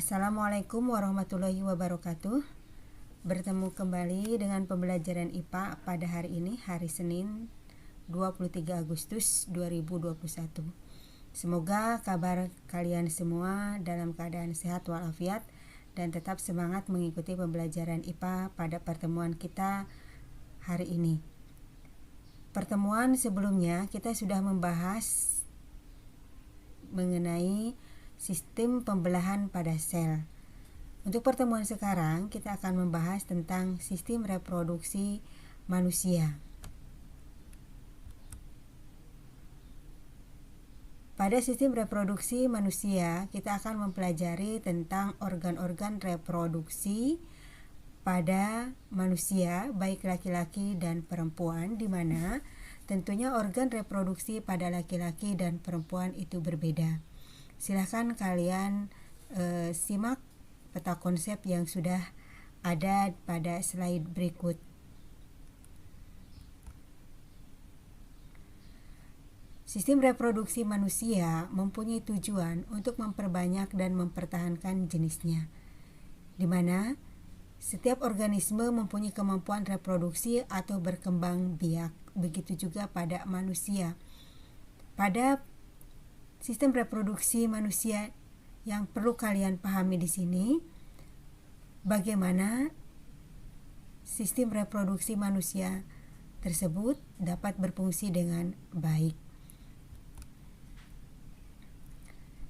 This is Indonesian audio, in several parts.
Assalamualaikum warahmatullahi wabarakatuh. Bertemu kembali dengan pembelajaran IPA pada hari ini, hari Senin 23 Agustus 2021. Semoga kabar kalian semua dalam keadaan sehat walafiat dan tetap semangat mengikuti pembelajaran IPA pada pertemuan kita hari ini. Pertemuan sebelumnya kita sudah membahas mengenai sistem pembelahan pada sel. Untuk pertemuan sekarang kita akan membahas tentang sistem reproduksi manusia. Pada sistem reproduksi manusia, kita akan mempelajari tentang organ-organ reproduksi pada manusia, baik laki-laki dan perempuan, di mana tentunya organ reproduksi pada laki-laki dan perempuan itu berbeda. Silahkan kalian simak peta konsep yang sudah ada pada slide berikut. Sistem reproduksi manusia mempunyai tujuan untuk memperbanyak dan mempertahankan jenisnya, di mana setiap organisme mempunyai kemampuan reproduksi atau berkembang biak. Begitu juga pada manusia. Pada sistem reproduksi manusia yang perlu kalian pahami di sini, bagaimana sistem reproduksi manusia tersebut dapat berfungsi dengan baik.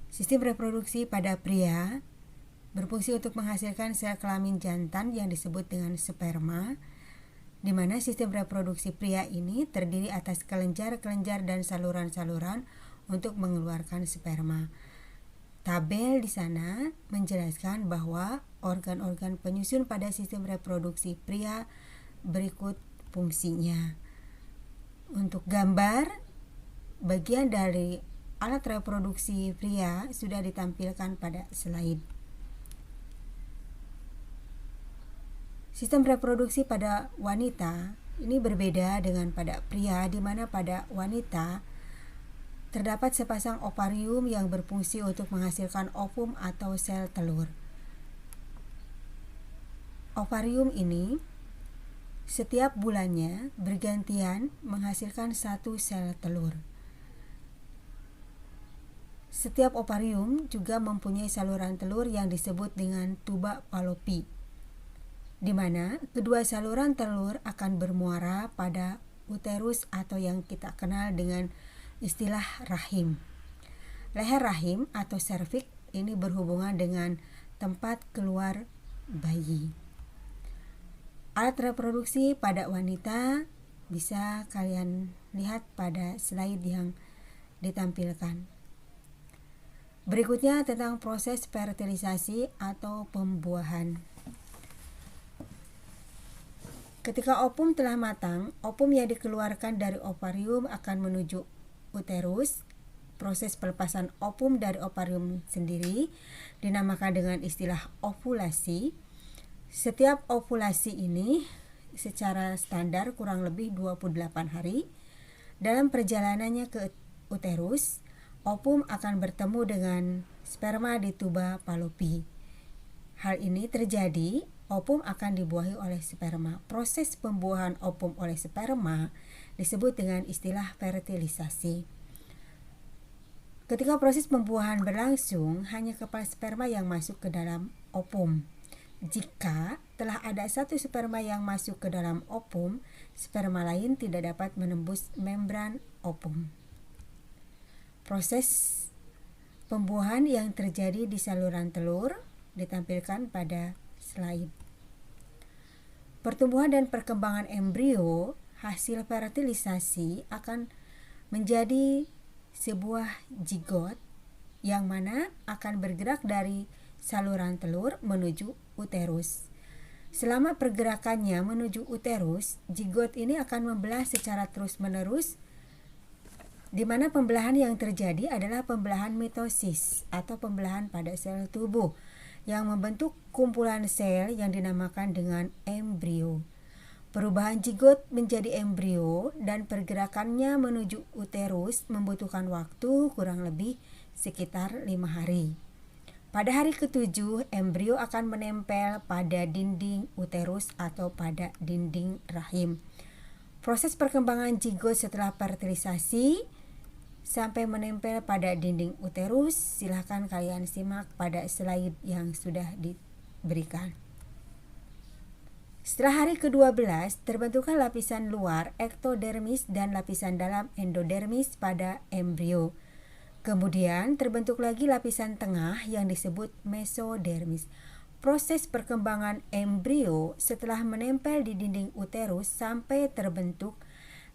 Sistem reproduksi pada pria berfungsi untuk menghasilkan sel kelamin jantan yang disebut dengan sperma, di mana sistem reproduksi pria ini terdiri atas kelenjar-kelenjar dan saluran-saluran untuk mengeluarkan sperma. Tabel di sana menjelaskan bahwa organ-organ penyusun pada sistem reproduksi pria berikut fungsinya. Untuk gambar bagian dari alat reproduksi pria sudah ditampilkan pada slide. Sistem reproduksi pada wanita ini berbeda dengan pada pria, di mana pada wanita terdapat sepasang ovarium yang berfungsi untuk menghasilkan ovum atau sel telur. Ovarium ini setiap bulannya bergantian menghasilkan satu sel telur. Setiap ovarium juga mempunyai saluran telur yang disebut dengan tuba Fallopi, di mana kedua saluran telur akan bermuara pada uterus atau yang kita kenal dengan istilah rahim. Leher rahim atau serviks ini berhubungan dengan tempat keluar bayi. Alat reproduksi pada wanita bisa kalian lihat pada slide yang ditampilkan. Berikutnya tentang proses fertilisasi atau pembuahan. Ketika ovum telah matang, ovum yang dikeluarkan dari ovarium akan menuju uterus. Proses pelepasan ovum dari ovarium sendiri dinamakan dengan istilah ovulasi. Setiap ovulasi ini secara standar kurang lebih 28 hari. Dalam perjalanannya ke uterus, ovum akan bertemu dengan sperma di tuba Fallopi. Hal ini terjadi, ovum akan dibuahi oleh sperma. Proses pembuahan ovum oleh sperma disebut dengan istilah fertilisasi. Ketika proses pembuahan berlangsung, hanya kepala sperma yang masuk ke dalam ovum. Jika telah ada satu sperma yang masuk ke dalam ovum, sperma lain tidak dapat menembus membran ovum. Proses pembuahan yang terjadi di saluran telur ditampilkan pada slide. Pertumbuhan dan perkembangan embrio hasil fertilisasi akan menjadi sebuah zigot yang mana akan bergerak dari saluran telur menuju uterus. Selama pergerakannya menuju uterus, zigot ini akan membelah secara terus-menerus, di mana pembelahan yang terjadi adalah pembelahan mitosis atau pembelahan pada sel tubuh yang membentuk kumpulan sel yang dinamakan dengan embrio. Perubahan zigot menjadi embrio dan pergerakannya menuju uterus membutuhkan waktu kurang lebih sekitar 5 hari. Pada hari ke-7, embrio akan menempel pada dinding uterus atau pada dinding rahim. Proses perkembangan zigot setelah fertilisasi sampai menempel pada dinding uterus, silahkan kalian simak pada slide yang sudah diberikan. Setelah hari ke-12, terbentuklah lapisan luar ektodermis dan lapisan dalam endodermis pada embrio. Kemudian terbentuk lagi lapisan tengah yang disebut mesodermis. Proses perkembangan embrio setelah menempel di dinding uterus sampai terbentuk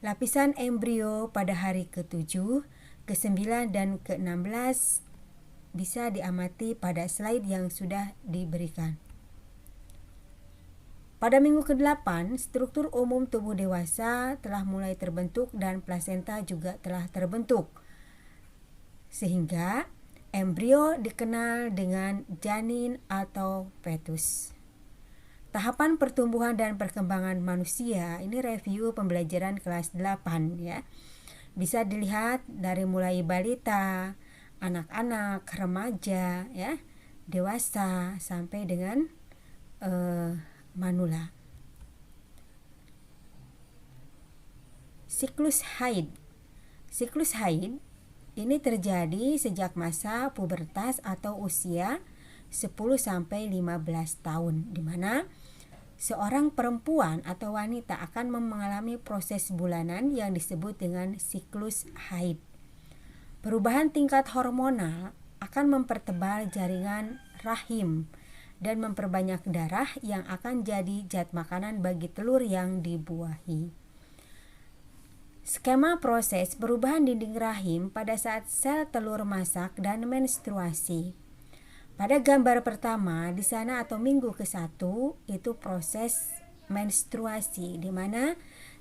lapisan embrio pada hari ke-7, ke-9, dan ke-16 bisa diamati pada slide yang sudah diberikan. Pada minggu ke-8, struktur umum tubuh dewasa telah mulai terbentuk dan plasenta juga telah terbentuk. Sehingga embrio dikenal dengan janin atau fetus. Tahapan pertumbuhan dan perkembangan manusia, ini review pembelajaran kelas 8 ya. Bisa dilihat dari mulai balita, anak-anak, remaja ya, dewasa sampai dengan manula. Siklus haid. Siklus haid ini terjadi sejak masa pubertas atau usia 10 sampai 15 tahun, di mana seorang perempuan atau wanita akan mengalami proses bulanan yang disebut dengan siklus haid. Perubahan tingkat hormonal akan mempertebal jaringan rahim dan memperbanyak darah yang akan jadi zat makanan bagi telur yang dibuahi. Skema proses perubahan dinding rahim pada saat sel telur masak dan menstruasi. Pada gambar pertama di sana atau minggu ke-1 itu proses menstruasi di mana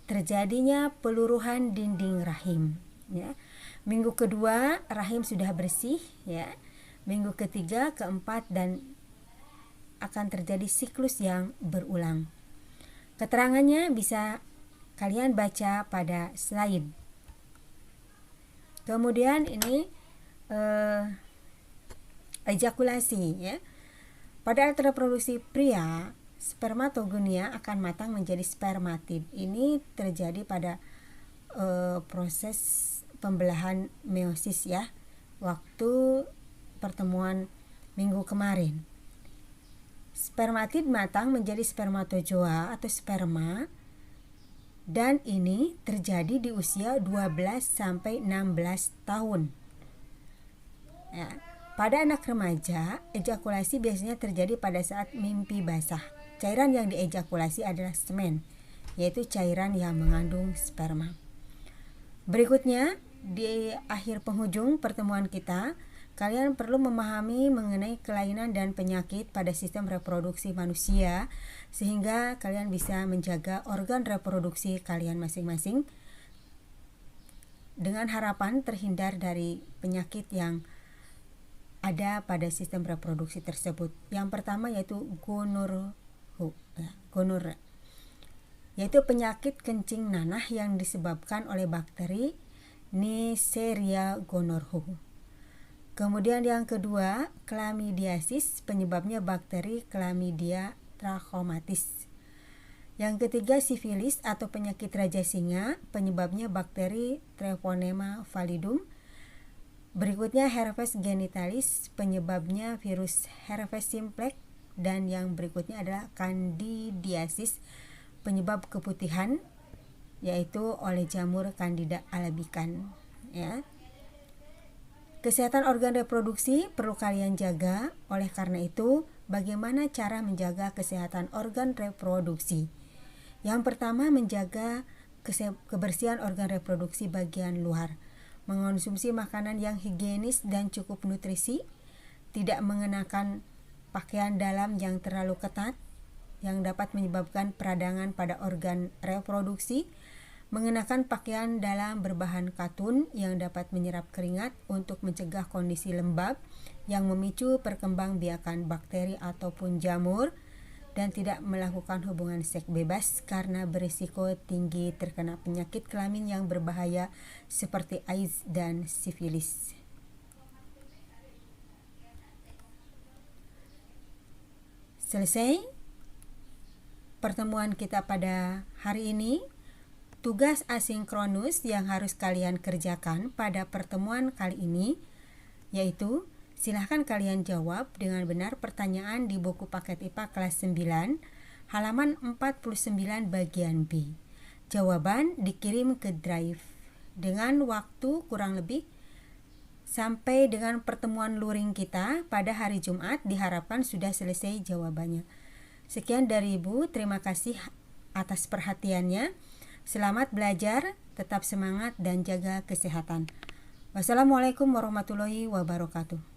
terjadinya peluruhan dinding rahim ya. Minggu kedua rahim sudah bersih ya. Minggu ketiga, keempat dan akan terjadi siklus yang berulang. Keterangannya bisa kalian baca pada slide. Kemudian ini ejakulasi ya. Pada alat reproduksi pria, spermatogonia akan matang menjadi spermatid. Ini terjadi pada proses pembelahan meiosis ya, waktu pertemuan minggu kemarin. Spermatid matang menjadi spermatozoa atau sperma, dan ini terjadi di usia 12 sampai 16 tahun. Ya, pada anak remaja, ejakulasi biasanya terjadi pada saat mimpi basah. Cairan yang diejakulasi adalah semen, yaitu cairan yang mengandung sperma. Berikutnya, di akhir penghujung pertemuan kita, kalian perlu memahami mengenai kelainan dan penyakit pada sistem reproduksi manusia sehingga kalian bisa menjaga organ reproduksi kalian masing-masing dengan harapan terhindar dari penyakit yang ada pada sistem reproduksi tersebut. Yang pertama yaitu gonorrhea, yaitu penyakit kencing nanah yang disebabkan oleh bakteri Neisseria gonorrhoeae. Kemudian yang kedua, chlamydiasis, penyebabnya bakteri Chlamydia trachomatis. Yang ketiga, sifilis atau penyakit raja singa, penyebabnya bakteri Treponema pallidum. Berikutnya herpes genitalis, penyebabnya virus herpes simplex. Dan yang berikutnya adalah candidiasis, penyebab keputihan, yaitu oleh jamur Candida albicans ya. Kesehatan organ reproduksi perlu kalian jaga. Oleh karena itu, bagaimana cara menjaga kesehatan organ reproduksi? Yang pertama, menjaga kebersihan organ reproduksi bagian luar. Mengonsumsi makanan yang higienis dan cukup nutrisi. Tidak mengenakan pakaian dalam yang terlalu ketat yang dapat menyebabkan peradangan pada organ reproduksi. Mengenakan pakaian dalam berbahan katun yang dapat menyerap keringat untuk mencegah kondisi lembab yang memicu perkembangbiakan bakteri ataupun jamur, dan tidak melakukan hubungan seks bebas karena berisiko tinggi terkena penyakit kelamin yang berbahaya seperti AIDS dan sifilis. Selesai pertemuan kita pada hari ini. Tugas asinkronus yang harus kalian kerjakan pada pertemuan kali ini yaitu silahkan kalian jawab dengan benar pertanyaan di buku paket IPA kelas 9 halaman 49 bagian B. Jawaban dikirim ke Drive dengan waktu kurang lebih sampai dengan pertemuan luring kita pada hari Jumat. Diharapkan sudah selesai jawabannya. Sekian dari Ibu, terima kasih atas perhatiannya. Selamat belajar, tetap semangat dan jaga kesehatan. Wassalamualaikum warahmatullahi wabarakatuh.